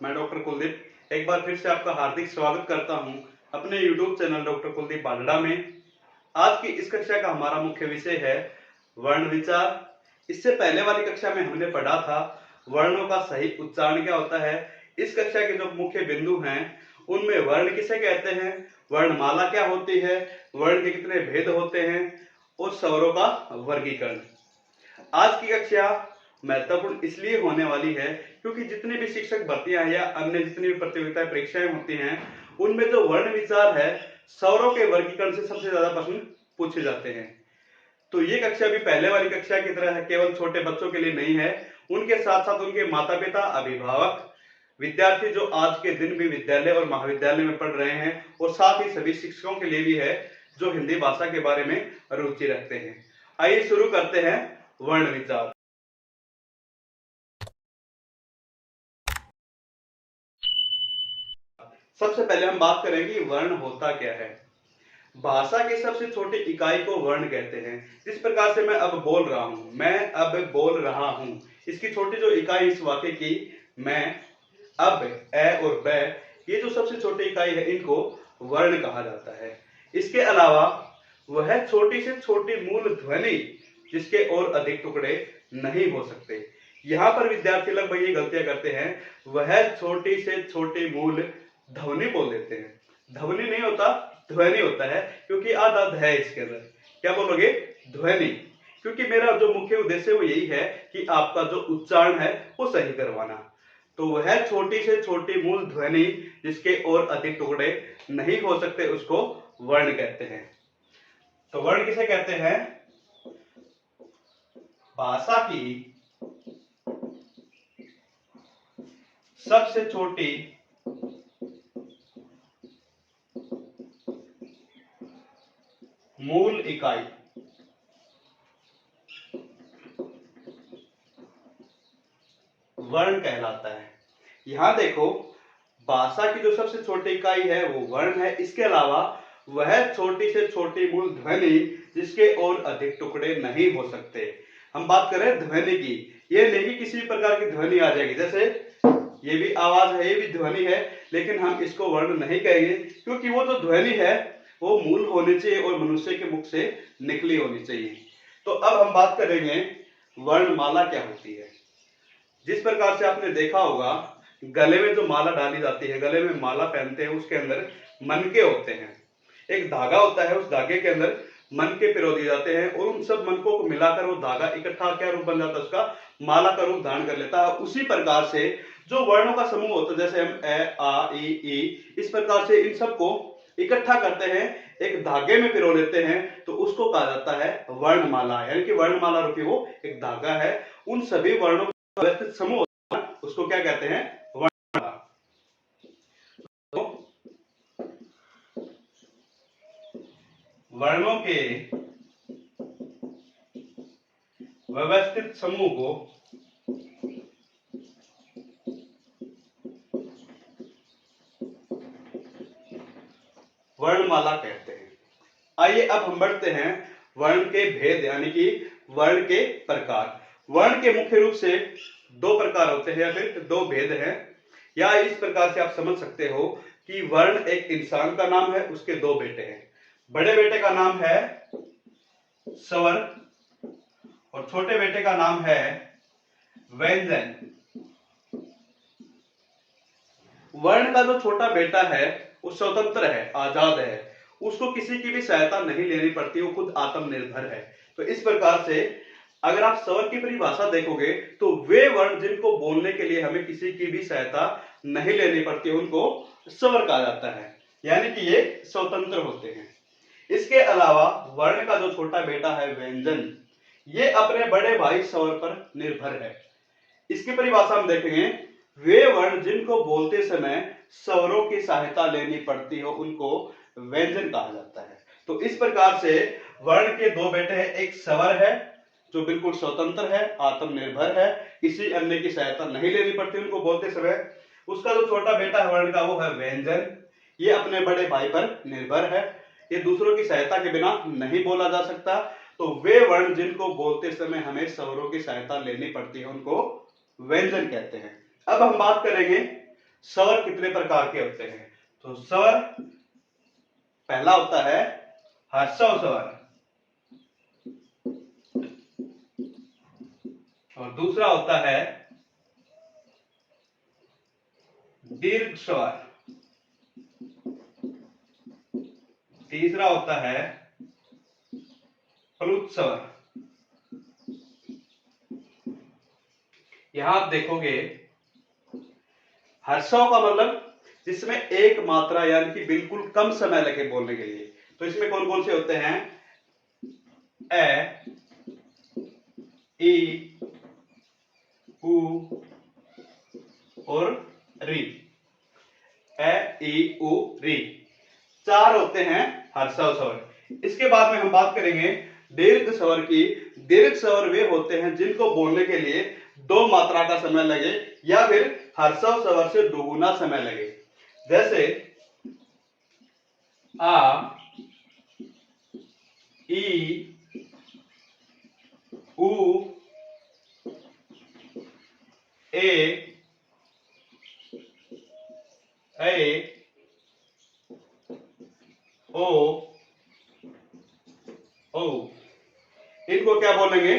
मैं डॉक्टर कुलदीप एक बार फिर से आपका हार्दिक स्वागत करता हूं अपने YouTube चैनल डॉक्टर कुलदीप बालड़ा में। आज की इस कक्षा का हमारा मुख्य विषय है वर्ण विचार। इससे पहले वाली कक्षा में हमने पढ़ा था वर्णों का सही उच्चारण क्या होता है। इस कक्षा के जो मुख्य बिंदु हैं उनमें वर्ण किसे कहते हैं, वर्णमाला क्या होती है, वर्ण के कितने भेद होते हैं और स्वरों का वर्गीकरण। आज की कक्षा महत्वपूर्ण इसलिए होने वाली है क्योंकि जितनी भी शिक्षक भर्तियां या अन्य जितनी भी प्रतियोगिताएं परीक्षाएं होती हैं उनमें जो वर्ण विचार है स्वरों के वर्गीकरण से सबसे ज्यादा प्रश्न पूछे जाते हैं। तो ये कक्षा भी पहले वाली कक्षा की तरह केवल छोटे बच्चों के लिए नहीं है, उनके साथ साथ उनके माता पिता, अभिभावक, विद्यार्थी जो आज के दिन भी विद्यालय और महाविद्यालय में पढ़ रहे हैं और साथ ही सभी शिक्षकों के लिए भी है जो हिंदी भाषा के बारे में रुचि रखते हैं। आइए शुरू करते हैं वर्ण विचार। सबसे पहले हम बात करेंगे वर्ण होता क्या है। भाषा की सबसे छोटी इकाई को वर्ण कहते हैं। जिस प्रकार से मैं अब बोल रहा हूं, मैं अब बोल रहा हूं, इसकी छोटी जो इकाई इस वाक्य की मैं, अब, ए और बै, ये जो सबसे छोटी इकाई है इनको वर्ण कहा जाता है। इसके अलावा वह छोटी से छोटी मूल ध्वनि जिसके और अधिक टुकड़े नहीं हो सकते। यहाँ पर विद्यार्थी लगभग ये गलतियां करते हैं, वह छोटी से छोटी मूल ध्वनि बोल देते हैं। ध्वनि नहीं होता, ध्वनि होता है, क्योंकि आधा ध है इसके अंदर। क्या बोलोगे? ध्वनि। क्योंकि मेरा जो मुख्य उद्देश्य वो यही है कि आपका जो उच्चारण है वो सही करवाना। तो वह छोटी से छोटी मूल ध्वनि जिसके और अधिक टुकड़े नहीं हो सकते उसको वर्ण कहते हैं। तो वर्ण किसे कहते हैं? भाषा की सबसे छोटी मूल इकाई वर्ण कहलाता है। यहां देखो, भाषा की जो सबसे छोटी इकाई है वो वर्ण है। इसके अलावा वह छोटी से छोटी मूल ध्वनि जिसके और अधिक टुकड़े नहीं हो सकते। हम बात करें ध्वनि की, ये नहीं कि किसी प्रकार की ध्वनि आ जाएगी, जैसे ये भी आवाज है, ये भी ध्वनि है, लेकिन हम इसको वर्ण नहीं कहेंगे क्योंकि वो जो ध्वनि है वो मूल होनी चाहिए और मनुष्य के मुख से निकली होनी चाहिए। तो अब हम बात करेंगे वर्णमाला क्या होती है। जिस प्रकार से आपने देखा होगा गले में जो माला डाली जाती है, गले में माला पहनते हैं, उसके अंदर मनके होते हैं, एक धागा होता है, उस धागे के अंदर मनके पिरो दिए जाते हैं और उन सब मनकों को मिलाकर वो धागा इकट्ठा क्या रूप बन जाता है, उसका माला का रूप धारण कर लेता है। उसी प्रकार से जो वर्णों का समूह होता है, जैसे हम ए, आ, ई, इस प्रकार से इन सबको इकट्ठा करते हैं, एक धागे में पिरो लेते हैं, तो उसको कहा जाता है वर्णमाला। यानी कि वर्णमाला रूपी वो एक धागा है। उन सभी वर्णों का व्यवस्थित समूह होता है, उसको क्या कहते हैं? वर्णमाला। तो वर्णों के व्यवस्थित समूह को वर्णमाला कहते हैं। आइए अब हम बढ़ते हैं वर्ण के भेद यानी कि वर्ण के प्रकार। वर्ण के मुख्य रूप से दो प्रकार होते हैं या फिर दो भेद हैं, या इस प्रकार से आप समझ सकते हो कि वर्ण एक इंसान का नाम है, उसके दो बेटे हैं। बड़े बेटे का नाम है स्वर और छोटे बेटे का नाम है व्यंजन। वर्ण का जो छोटा बेटा है वो स्वतंत्र है, आजाद है, उसको किसी की भी सहायता नहीं लेनी पड़ती, वो खुद आत्मनिर्भर है। तो इस प्रकार से अगर आप स्वर की परिभाषा देखोगे तो वे वर्ण जिनको बोलने के लिए हमें किसी की भी सहायता नहीं लेनी पड़ती उनको स्वर कहा जाता है, यानी कि ये स्वतंत्र होते हैं। इसके अलावा वर्ण का जो छोटा बेटा है व्यंजन, ये अपने बड़े भाई स्वर पर निर्भर है। इसकी परिभाषा हम देखेंगे, वे वर्ण जिनको बोलते समय स्वरों की सहायता लेनी पड़ती हो उनको व्यंजन कहा जाता है। तो इस प्रकार से वर्ण के दो बेटे हैं, एक स्वर है जो बिल्कुल स्वतंत्र है, आत्मनिर्भर है, किसी अन्य की सहायता नहीं लेनी पड़ती उनको बोलते समय। उसका जो छोटा बेटा है वर्ण का वो है व्यंजन, ये अपने बड़े भाई पर निर्भर है, ये दूसरों की सहायता के बिना नहीं बोला जा सकता। तो वे वर्ण जिनको बोलते समय हमें स्वरों की सहायता लेनी पड़ती है उनको व्यंजन कहते हैं। अब हम बात करेंगे स्वर कितने प्रकार के होते हैं? तो स्वर पहला होता है ह्रस्व स्वर और दूसरा होता है दीर्घ स्वर, तीसरा होता है प्लुत स्वर। यहां आप देखोगे ह्रस्व का मतलब जिसमें एक मात्रा यानी कि बिल्कुल कम समय लगे बोलने के लिए। तो इसमें कौन कौन से होते हैं? ए, ई, उ और री। ए, ई, उ, री, चार होते हैं ह्रस्व स्वर। इसके बाद में हम बात करेंगे दीर्घ स्वर की। दीर्घ स्वर वे होते हैं जिनको बोलने के लिए दो मात्रा का समय लगे या फिर ह्रस्व स्वर से दोगुना समय लगे। जैसे आ, ई, उ, ए, ओ, ओ, इनको क्या बोलेंगे?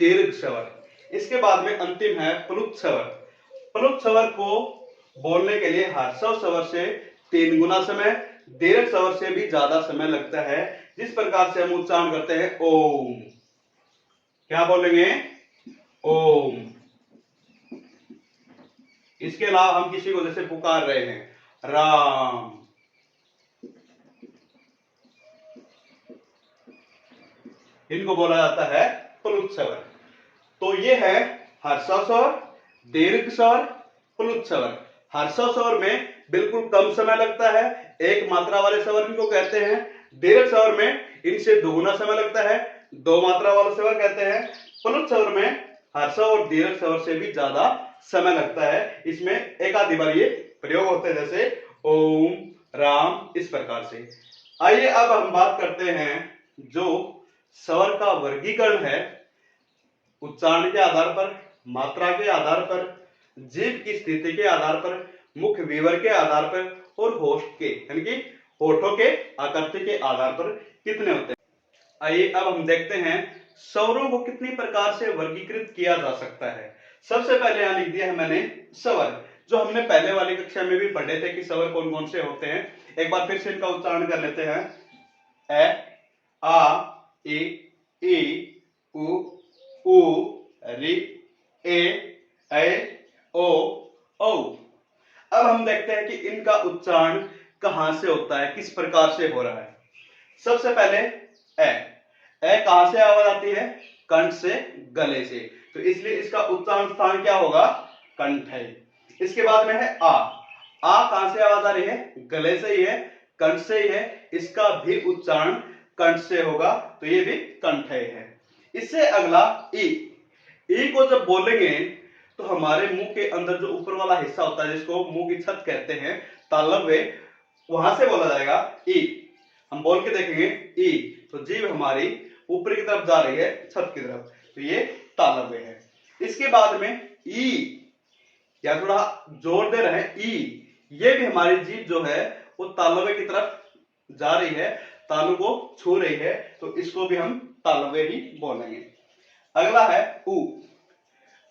दीर्घ स्वर। इसके बाद में अंतिम है प्लुत स्वर। प्लुत स्वर को बोलने के लिए ह्रस्व स्वर से 3 गुना समय, दीर्घ स्वर से भी ज्यादा समय लगता है। जिस प्रकार से हम उच्चारण करते हैं ओम, क्या बोलेंगे? ओम। इसके अलावा हम किसी को जैसे पुकार रहे हैं राम, इनको बोला जाता है प्लुत स्वर। तो ये है ह्रस्व स्वर, दीर्घ स्वर, प्लुत स्वर। ह्रस्व स्वर में बिल्कुल कम समय लगता है, एक मात्रा वाले स्वर इनको कहते हैं। दीर्घ स्वर में इनसे दोगुना समय लगता है, दो मात्रा वाले स्वर कहते हैं। प्लुत स्वर में ह्रस्व और दीर्घ स्वर से भी ज्यादा समय लगता है। इसमें एक आधी बार ये प्रयोग होते हैं जैसे ओम, राम, इस प्रकार से। आइए अब हम बात करते हैं जो स्वर का वर्गीकरण है उच्चारण के आधार पर, मात्रा के आधार पर, जीभ की स्थिति के आधार पर, मुख विवर के आधार पर और होठ के यानी कि होठों के आकृति के आधार पर कितने होते हैं। आइए अब हम देखते हैं स्वरों को कितनी प्रकार से वर्गीकृत किया जा सकता है। सबसे पहले यहां लिख दिया है मैंने स्वर, जो हमने पहले वाली कक्षा में भी पढ़े थे कि स्वर कौन कौन से होते हैं। एक बार फिर से इनका उच्चारण कर लेते हैं। ए, आ, ई, उ, री, ए, ओ, औ। अब हम देखते हैं कि इनका उच्चारण कहां से होता है, किस प्रकार से हो रहा है। सबसे पहले ए कहां से आवाज आती है? कंठ से, गले से, तो इसलिए इसका उच्चारण स्थान क्या होगा? कंठ है। इसके बाद में है आ कहां से आवाज आ रही है? गले से ही है, कंठ से ही है, इसका भी उच्चारण कंठ से होगा, तो ये भी कंठ है। इससे अगला ई को जब बोलेंगे तो हमारे मुंह के अंदर जो ऊपर वाला हिस्सा होता है जिसको मुंह की छत कहते हैं, तालव्य, वहां से बोला जाएगा ई। हम बोल के देखेंगे ई, तो जीभ हमारी ऊपर की तरफ जा रही है, छत की तरफ, तो ये तालव्य है। इसके बाद में ई, या थोड़ा जोर दे रहे हैं, ई, ये भी हमारी जीभ जो है वो तालव्य की तरफ जा रही है, तालु को छू रही है, तो इसको भी हम तालव्य ही बोलेंगे। अगला है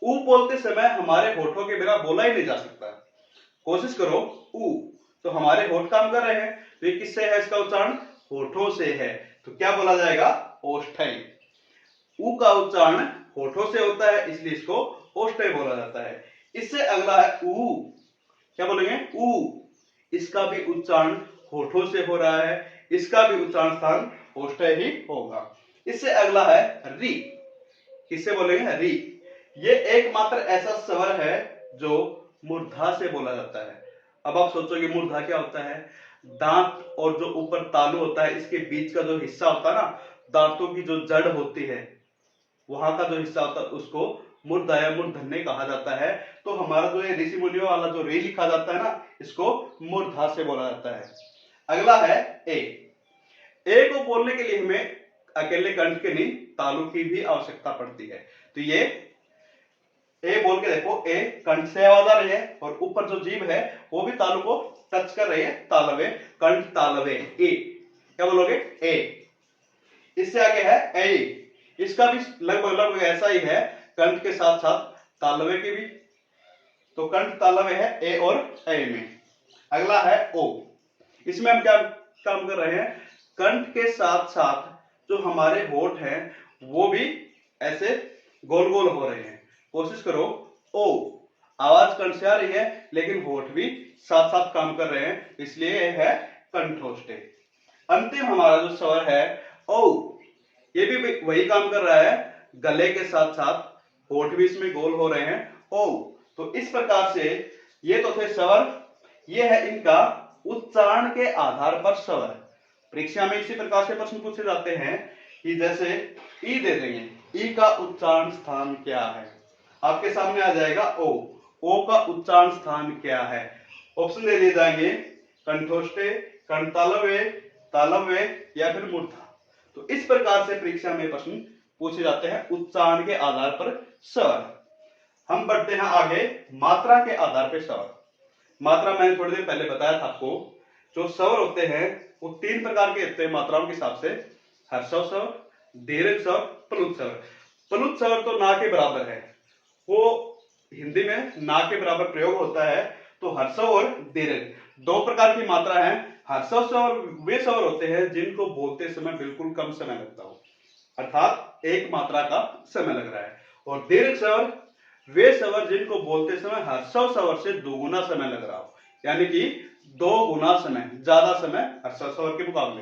ऊ बोलते समय हमारे होठों के बिना बोला ही नहीं जा सकता। कोशिश करो ऊ, तो हमारे होठ काम कर रहे हैं, तो ये किससे है? इसका उच्चारण होठों से है, तो क्या बोला जाएगा? ओष्ठ्य। ऊ का उच्चारण होठों से होता है, इसलिए इसको ओष्ठ्य बोला जाता है। इससे अगला है ऊ, क्या बोलेंगे? ऊ, इसका भी उच्चारण होठों से हो रहा है, इसका भी उच्चारण स्थान ओष्ठ्य ही होगा। इससे अगला है री, किससे बोलेंगे? री। ये एकमात्र ऐसा स्वर है जो मूर्धा से बोला जाता है। अब आप सोचोगे मूर्धा क्या होता है? दांत और जो ऊपर तालु होता है, इसके बीच का जो हिस्सा होता है ना, दांतों की जो जड़ होती है, वहां का जो हिस्सा होता है उसको मूर्धा या मूर्धन्य कहा जाता है। तो हमारा जो ये ऋषि मुनियों वाला जो रे लिखा जाता है ना, इसको मूर्धा से बोला जाता है। अगला है ए को बोलने के लिए हमें अकेले कंठ के नहीं, तालु की भी आवश्यकता पड़ती है। तो ये ए बोल के देखो, ए कंठ से आवाज आ रही है और ऊपर जो जीभ है वो भी तालु को टच कर रही है, तालवे, कंठ तालवे, ए। क्या बोलोगे? ए। इससे आगे है ऐ, इसका भी लगभग लगभग ऐसा ही है, कंठ के साथ साथ तालवे के भी, तो कंठ तालवे है ए और ऐ में। अगला है ओ, इसमें हम क्या काम कर रहे हैं, कंठ के साथ साथ जो हमारे होठ हैं वो भी ऐसे गोल गोल हो रहे हैं। कोशिश करो, ओ, आवाज कंठ से आ रही है लेकिन होठ भी साथ साथ काम कर रहे हैं, इसलिए यह है कंठोष्ठे। अंतिम हमारा जो स्वर है ओ, ये भी वही काम कर रहा है, गले के साथ साथ होठ भी इसमें गोल हो रहे हैं, ओ। तो इस प्रकार से ये तो थे स्वर, ये है इनका उच्चारण के आधार पर स्वर। परीक्षा में इसी प्रकार से प्रश्न पूछे जाते हैं कि जैसे ई दे देंगे, ई का उच्चारण स्थान क्या है, आपके सामने आ जाएगा ओ का उच्चारण स्थान क्या है, ऑप्शन दे दिए जाएंगे कंठोष्ठे, कंठतालवे, तालव्य या फिर मूर्धा। तो इस प्रकार से परीक्षा में प्रश्न पूछे जाते हैं उच्चारण के आधार पर स्वर। हम बढ़ते हैं आगे मात्रा के आधार पर स्वर। मात्रा मैंने थोड़ी देर पहले बताया था आपको, जो स्वर होते हैं वो 3 प्रकार के होते हैं मात्राओं के हिसाब से, हर्षव स्वर, दीर्घ स्वर, प्लुत स्वर। प्लुत स्वर तो ना के बराबर है, वो हिंदी में ना के बराबर प्रयोग होता है। तो हर्षव और दीर्घ 2 प्रकार की मात्रा है। हर्षव स्वर वे स्वर होते हैं जिनको बोलते समय बिल्कुल कम समय लगता हो, अर्थात 1 मात्रा का समय लग रहा है, और दीर्घ स्वर वे स्वर जिनको बोलते समय हर्षव स्वर से 2 गुना समय लग रहा हो, यानी कि 2 गुना समय, ज्यादा समय हर्षव स्वर के मुकाबले।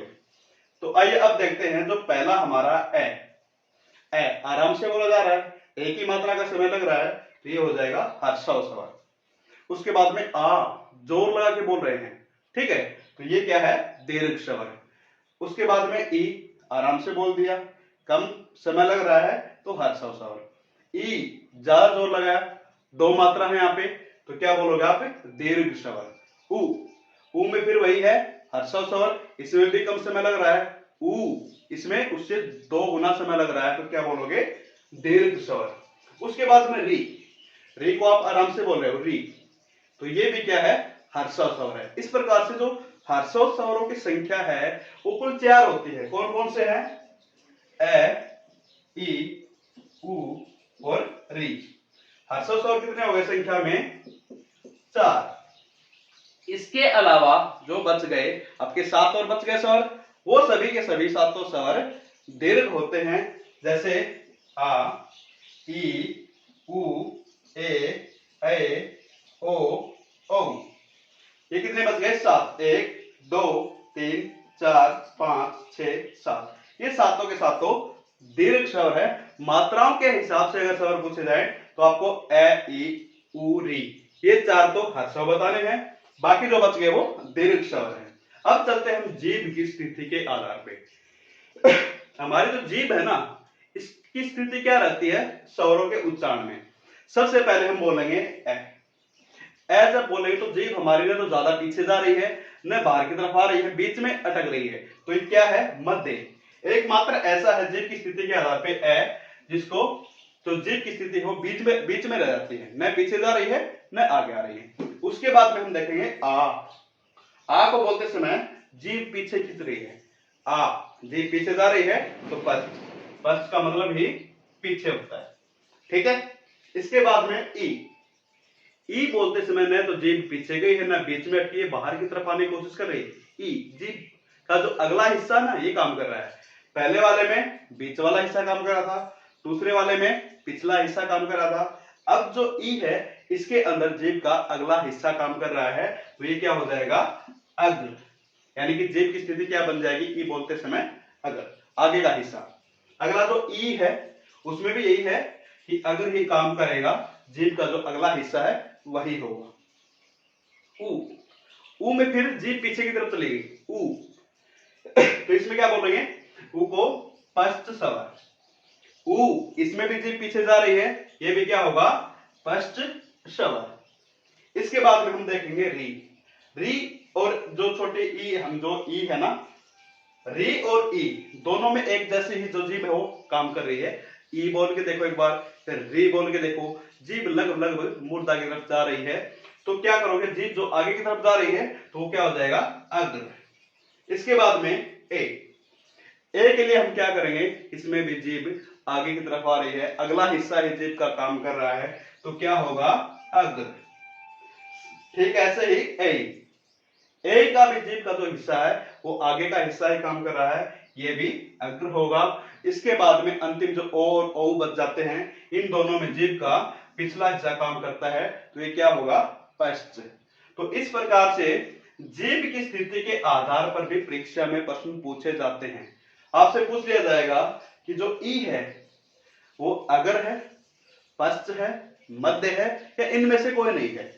तो आइए अब देखते हैं जो पहला हमारा ए आराम से बोला जा रहा है, एक ही मात्रा का समय लग रहा है, तो ये हो जाएगा हर्षव स्वर। उसके बाद में आ, जोर लगा के बोल रहे हैं, ठीक है, तो ये क्या है, दीर्घ स्वर। उसके बाद में ई, आराम से बोल दिया, कम समय लग रहा है, तो हर्षव स्वर। ई, ज्यादा जोर लगाया, 2 मात्रा है यहाँ पे, तो क्या बोलोगे आप, दीर्घ स्वर। ऊ में फिर वही है हर्षव स्वर, इसमें भी कम समय लग रहा है, ऊ, इसमें उससे 2 गुना समय लग रहा है, तो क्या बोलोगे, दीर्घ स्वर। उसके बाद में री को आप आराम से बोल रहे हो, री, तो ये भी क्या है, हर्षव स्वर है। इस प्रकार से जो हर्षव स्वरों की संख्या है वो कुल 4 होती है। कौन कौन से हैं, ए, ई, ऊ और री। हर्षव स्वर कितने हो गए संख्या में, 4। इसके अलावा जो बच गए आपके 7 और बच गए स्वर, वो सभी के सभी 7 स्वर दीर्घ होते हैं, जैसे आ, ई, ऊ, ए, ओ, औ। ये कितने बच गए, 7, 1 2 3 4 5 6 7, ये सातों के सातों दीर्घ स्वर है। मात्राओं के हिसाब से अगर स्वर पूछे जाए तो आपको ए, ई, ऊ, री, ये 4 तो हर्षव बताने हैं, बाकी जो बच गए वो दीर्घ स्वर है। अब चलते हैं हम जीभ की स्थिति के आधार पे। हमारी जो जीभ है ना, इसकी स्थिति क्या रहती है स्वरों के उच्चारण में। सबसे पहले हम बोलेंगे ए जब बोलेंगे तो जीभ हमारी ने तो ज्यादा पीछे जा रही है, न बाहर की तरफ आ रही है, बीच में अटक रही है, तो ये क्या है, मध्य। एक मात्र ऐसा है जीभ की स्थिति के आधार पे ए, जिसको तो जीभ की स्थिति हो बीच में रह जाती है, न पीछे जा रही है न आगे आ रही है। उसके बाद में हम देखेंगे आ को बोलते समय जीभ पीछे खींच रही है, आ, जीभ पीछे जा रही है तो पश्च का मतलब ही पीछे होता है, ठीक है। इसके बाद में ई बोलते समय न तो जीभ पीछे गई है, न बीच में अटकी है, बाहर की तरफ आने की कोशिश कर रही है। ई, जीभ का जो अगला हिस्सा ना ये काम कर रहा है। पहले वाले में बीच वाला हिस्सा काम कर रहा था, दूसरे वाले में पिछला हिस्सा काम कर रहा था। अब जो ई है इसके अंदर जीभ का अगला हिस्सा काम कर रहा है, तो ये क्या हो जाएगा, अग्र, यानी कि जीभ की स्थिति क्या बन जाएगी, ई बोलते समय अग्र, आगे का हिस्सा। अगला जो ई है उसमें भी यही है कि अग्र ही काम करेगा, जीभ का जो अगला हिस्सा है वही होगा। ऊ में फिर जीभ पीछे की तरफ चली गई, ऊ, तो इसमें क्या बोलेंगे, ऊ को पश्च स्वर। ऊ, इसमें भी जीभ पीछे जा रही है, ये भी क्या होगा, पश्च स्वर। इसके बाद में हम देखेंगे री और जो छोटे ई, हम जो ई है ना, री और ई दोनों में एक जैसी ही जो जीभ है वो काम कर रही है, ई बोल के देखो एक बार, फिर री बोल के देखो। जीभ लगभग लगभग मूर्धा की तरफ जा रही है, तो क्या करोगे, जीभ जो आगे की तरफ जा रही है तो वो क्या हो जाएगा, अग्र। इसके बाद में ए के लिए हम क्या करेंगे, इसमें भी जीभ आगे की तरफ आ रही है, अगला हिस्सा ही जीभ का काम कर रहा है, तो क्या होगा, अग्र। ठीक ऐसे ही ए का भी जीभ का जो हिस्सा है वो आगे का हिस्सा ही काम कर रहा है, ये भी अग्र होगा। इसके बाद में अंतिम जो ओ और औ बच जाते हैं, इन दोनों में जीभ का पिछला हिस्सा काम करता है, तो ये क्या होगा, पश्च। तो इस प्रकार से जीभ की स्थिति के आधार पर भी परीक्षा में प्रश्न पूछे जाते हैं। आपसे पूछ लिया जाएगा कि जो ई है वो अगर है, पश्च है, मध्य है, या इनमें से कोई नहीं है।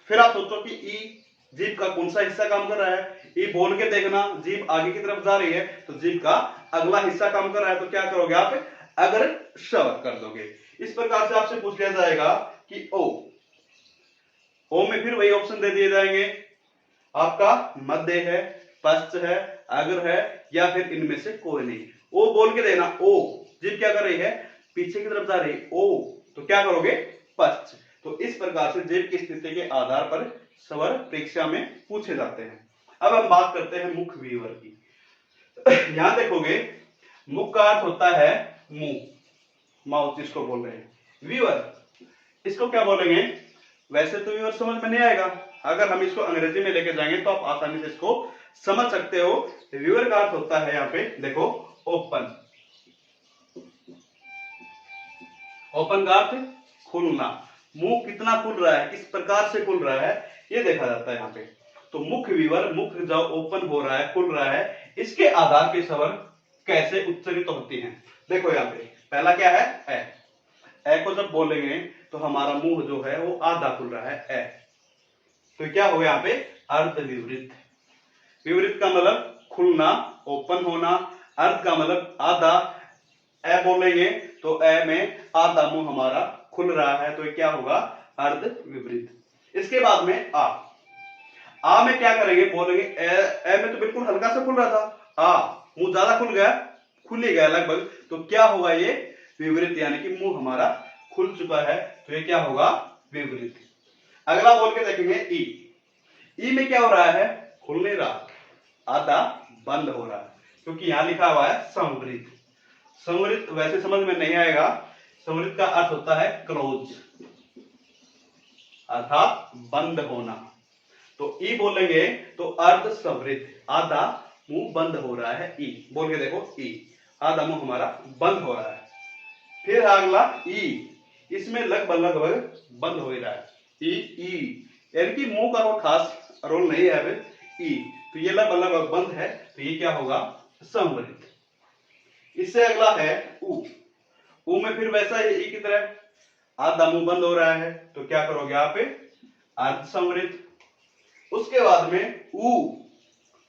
फिर आप सोचो कि ई जीभ का कौन सा हिस्सा काम कर रहा है, ई बोल के देखना, जीभ आगे की तरफ जा रही है तो जीभ का अगला हिस्सा काम कर रहा है, तो क्या करोगे आप, अगर शब्द कर दोगे। इस प्रकार से आपसे पूछ लिया जाएगा कि ओ में फिर वही ऑप्शन दे दिए जाएंगे, आपका मध्य है, पश्च है, अग्र है, या फिर इनमें से कोई नहीं। ओ बोल के देना, ओ जीभ क्या कर रही है, पीछे की तरफ जा रही है, ओ तो क्या करोगे, पश्च। तो इस प्रकार से जीभ की स्थिति के आधार पर स्वर परीक्षा में पूछे जाते हैं। अब हम बात करते हैं मुख विवर की। यहां देखोगे, मुख का अर्थ होता है मुंह, माउथ जिसको बोल रहे हैं। विवर इसको क्या बोलेंगे, वैसे तो विवर समझ में नहीं आएगा, अगर हम इसको अंग्रेजी में लेके जाएंगे तो आप आसानी से इसको समझ सकते हो। विवर का अर्थ होता है, यहाँ पे देखो, ओपन। ओपन का अर्थ खुलना, मुंह कितना खुल रहा है, किस प्रकार से खुल रहा है, ये देखा जाता है यहाँ पे। तो मुख विवर, मुख जो ओपन हो रहा है, खुल रहा है, इसके आधार पे स्वर कैसे उच्चारित होती हैं। देखो यहाँ पे पहला क्या है, ए को जब बोलेंगे तो हमारा मुंह जो है वो आधा खुल रहा है, ए। तो क्या हो यहाँ पे, अर्ध विवृत। विवृत का मतलब खुलना, ओपन होना, अर्ध का मतलब आधा। ए बोलेंगे तो ए में आधा मुंह हमारा खुल रहा है, तो ये क्या होगा, अर्ध विपरीत। इसके बाद में आ में क्या करेंगे, बोलेंगे ए में तो बिल्कुल हल्का सा खुल रहा था, मुंह ज्यादा खुल गया, खुल ही गया लगभग, तो क्या होगा, ये विपरीत, यानी कि मुंह हमारा खुल चुका है, तो ये क्या होगा, विपरीत। अगला बोल के देखेंगे ई में क्या हो रहा है, खुल नहीं रहा, आधा बंद हो रहा है, क्योंकि यहां लिखा हुआ है संवृत। संवृत वैसे समझ में नहीं आएगा, संवृत का अर्थ होता है क्लोज, अर्थात बंद होना। तो ई बोलेंगे तो अर्ध संवृत, आधा मुंह बंद हो रहा है, ई बोल के देखो, ई आधा मुंह हमारा बंद हो रहा है। फिर अगला ई, इसमें लगभग लगभग बंद हो रहा है, ई यानी कि मुंह का कोई खास रोल नहीं है, ई तो ये लगभग लगभग बंद है, तो ये क्या होगा, संवृत। इससे अगला है ऊ में फिर वैसा ही ई की तरह आधा मुंह बंद हो रहा है, तो क्या करोगे आप, अर्ध संवृत। उसके बाद में ऊ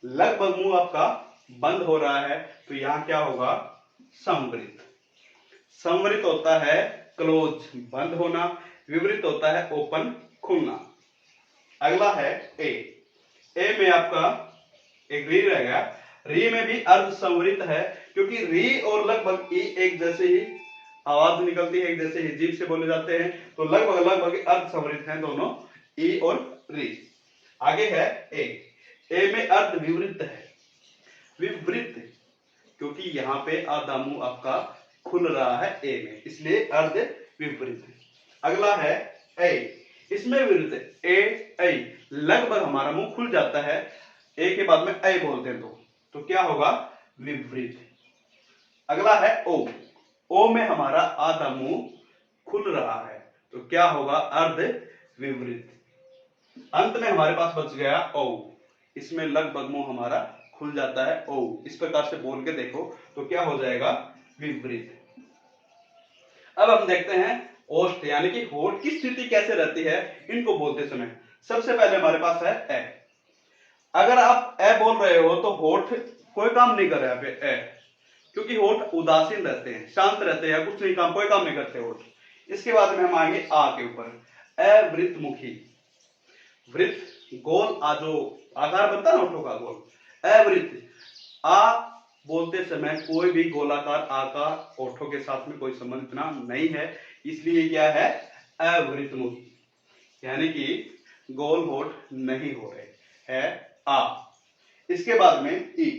लगभग मुंह आपका बंद हो रहा है, तो यहां क्या होगा, संवृत। संवृत होता है क्लोज, बंद होना, विवृत होता है ओपन, खुलना। अगला है ए में आपका एक री रह गया, री में भी अर्ध संवृत है, क्योंकि री और लगभग ई एक जैसे ही आवाज निकलती है, एक जैसे ही जीभ से बोले जाते हैं, तो लगभग लगभग अर्ध संवृत हैं दोनों, ई और री। आगे है ए में अर्ध विवृत है, विवृत क्योंकि यहाँ पे आधा मुंह आपका खुल रहा है ए में, इसलिए अर्ध विपरीत। अगला है ए, इसमें विपरीत ए लगभग हमारा मुंह खुल जाता है, ए के बाद में ए बोलते हैं तो क्या होगा, विपरीत। अगला है ओ में हमारा आधा मुंह खुल रहा है, तो क्या होगा, अर्ध विपरीत। अंत में हमारे पास बच गया ओ, इसमें लगभग मुंह हमारा खुल जाता है, ओ इस प्रकार से बोल के देखो तो क्या हो जाएगा, विपरीत। अब हम देखते हैं ओष्ठ, यानी कि होठ की स्थिति कैसे रहती है इनको बोलते समय। सबसे पहले हमारे पास है ए। अगर आप ए बोल रहे हो तो होठ कोई काम नहीं कर रहे हैं पे ए, क्योंकि होठ उदासीन रहते हैं, शांत रहते हैं, कुछ नहीं काम, कोई काम नहीं करते होठ। इसके बाद में हम आएंगे आ के ऊपर, अवृत मुखी। वृत्त गोल जो आकार बनता है होठों का गोल, अवृत, आ बोलते समय कोई भी गोलाकार आकार होठों के साथ में कोई संबंध इतना नहीं है, इसलिए क्या है, अवृतमुखी, यानी कि गोल होठ नहीं हो रहे है आ। इसके बाद में ई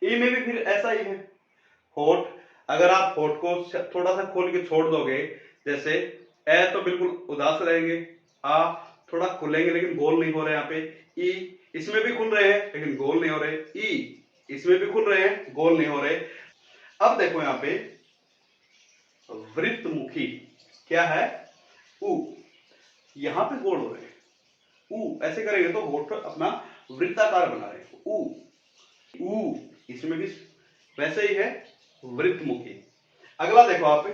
में भी फिर ऐसा ही है। होठ, अगर आप होठ को थोड़ा सा खोल के छोड़ दोगे, जैसे ए तो बिल्कुल उदास रहेंगे, आ थोड़ा खुलेंगे लेकिन गोल नहीं हो रहे, यहाँ पे ई इसमें भी खुल रहे हैं लेकिन गोल नहीं हो रहे, ई इसमें भी खुल रहे हैं, गोल नहीं हो रहे। अब देखो यहाँ पे वृत्तमुखी क्या है, ऊ, यहां पे गोल हो रहे हैं, ऊ ऐसे करेंगे तो होठ अपना वृत्ताकार बना रहे हैं, ऊ इसमें भी वैसे ही है, वृत्तमुखी। अगला देखो आप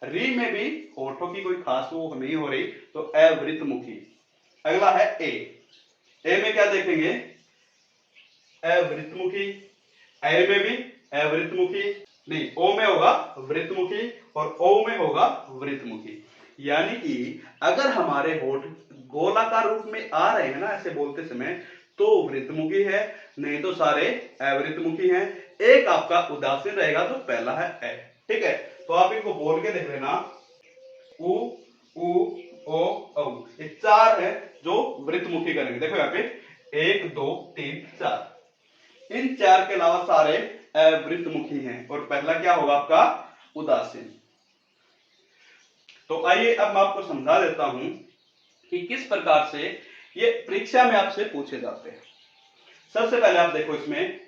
री में भी होठों की कोई खास वो नहीं हो रही, तो अवृत्तमुखी। अगला है ए में क्या देखेंगे, अवृत्तमुखी, ए में भी अवृत्तमुखी, नहीं ओ में होगा वृत्तमुखी और ओ में होगा वृत्तमुखी। यानी कि अगर हमारे होठ गोलाकार रूप में आ रहे हैं ना ऐसे बोलते समय, तो वृत्तमुखी है, नहीं तो सारे अवृत्तमुखी हैं। एक आपका उदासीन रहेगा तो पहला है ए, ठीक है। तो आप इनको बोल के देख लेना, उ ऊ ओ औ, ये चार है जो वृत्तमुखी करेंगे। देखो यहाँ पे 1 2 3 4, इन चार के अलावा सारे अवृत्तमुखी हैं और पहला क्या होगा आपका उदासीन। तो आइए अब मैं आपको समझा देता हूं कि किस प्रकार से ये परीक्षा में आपसे पूछे जाते हैं। सबसे पहले आप देखो, इसमें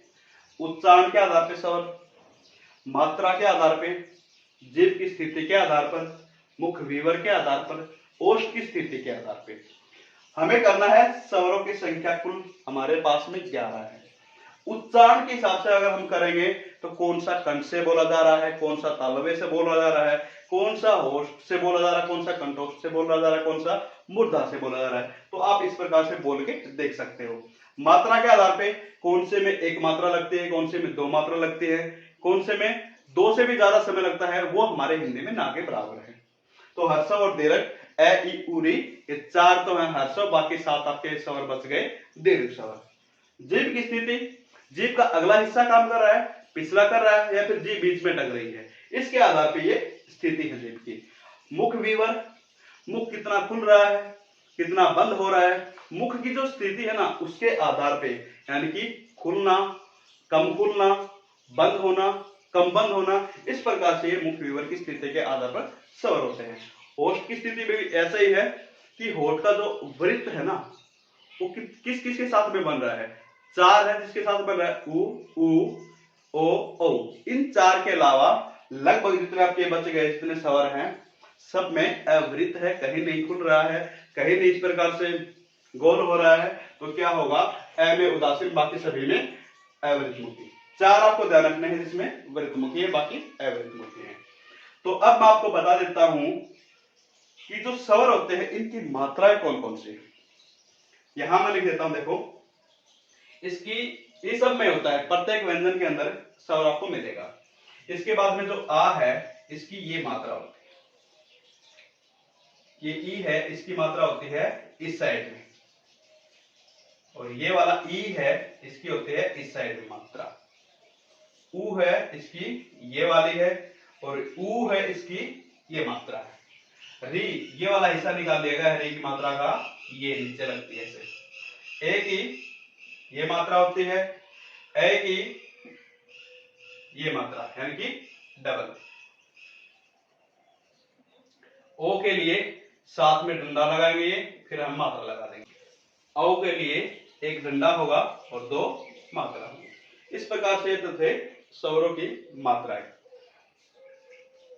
उच्चारण के आधार पर स्वर, मात्रा के आधार पर, जीभ की स्थिति के आधार पर, मुख विवर के आधार पर, ओष्ठ की स्थिति के आधार पर हमें करना है स्वरों की संख्या। कुल हमारे पास में 11 है। उच्चारण के हिसाब से अगर हम करेंगे तो कौन सा कंठ से बोला जा रहा है, कौन सा तालव्य से बोला जा रहा है, कौन सा होष्ठ से बोला जा रहा है, कौन सा कंठोष्ठ से बोला जा रहा है, कौन सा मूर्धा से बोला जा रहा है, तो आप इस प्रकार से बोल के देख सकते हो। मात्रा के आधार पे कौन से में 1 मात्रा लगती है, कौन से में 2 मात्रा लगती है, कौन से में 2 से भी ज्यादा समय लगता है, वो हमारे हिंदी में ना के बराबर है। तो हर्षव और दीर्घ ए ई उरी, ये 4 तो है हर्षव, बाकी 7 आपके स्वर बच गए दीर्घ स्वर। जीभ की स्थिति, जीभ का अगला हिस्सा काम कर रहा है, पिछला कर रहा है, या फिर जीभ बीच में टक रही है, इसके आधार पे ये स्थिति है जीभ की। मुख विवर, मुख कितना खुल रहा है, कितना बंद हो रहा है, मुख की जो स्थिति है ना उसके आधार पे, यानी कि खुलना, कम खुलना, बंद होना, कम बंद होना, इस प्रकार से ये मुख विवर की स्थिति के आधार पर स्वर होते हैं। होठ की स्थिति भी ऐसा ही है कि होठ का जो वृत्त है ना वो किस किस के साथ में बन रहा है, 4 है जिसके साथ बन रहा है, उ ओ औ। इन 4 के अलावा लगभग जितने आपके बच गए, जितने स्वर हैं, सब में अवृत्त है, कहीं नहीं खुल रहा है, कहीं नहीं इस प्रकार से गोल हो रहा है, तो क्या होगा, अ में उदासीन, बाकी सभी में अवृत्तमुखी। 4 आपको ध्यान रखने हैं जिसमें वृत्तमुखी है, बाकी अवृत्तमुखी है। तो अब मैं आपको बता देता हूं कि जो स्वर होते हैं इनकी मात्राएं कौन कौन सी। यहां मैं लिख देता हूं, देखो इसकी, ये सब में होता है, प्रत्येक व्यंजन के अंदर स्वर आपको मिलेगा। इसके बाद में जो आ है इसकी ये मात्रा होती है, ये ई है इसकी मात्रा होती है इस साइड में, और ये वाला ई है इसकी होती है इस साइड में मात्रा। ऊ है इसकी ये वाली है, और ऊ है इसकी ये मात्रा है। री, ये वाला हिस्सा निकाल दिया गया है री की मात्रा का, ये नीचे लगती है ऐसे। ए की ये मात्रा होती है, ए की ये मात्रा, यानी कि डबल। ओ के लिए साथ में डंडा लगाएंगे ये, फिर हम मात्रा लगा देंगे। औ के लिए एक डंडा होगा और 2 मात्रा होगी। इस प्रकार से थे स्वरों की मात्राएं।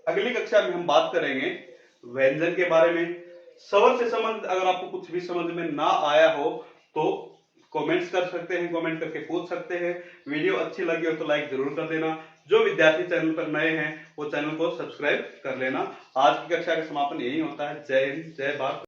अगली कक्षा में हम बात करेंगे व्यंजन के बारे में। स्वर से संबंधित अगर आपको कुछ भी समझ में ना आया हो तो कमेंट्स कर सकते हैं, कमेंट करके पूछ सकते हैं। वीडियो अच्छी लगी हो तो लाइक जरूर कर देना। जो विद्यार्थी चैनल पर नए हैं वो चैनल को सब्सक्राइब कर लेना। आज की कक्षा का समापन यही होता है। जय हिंद, जय भारत।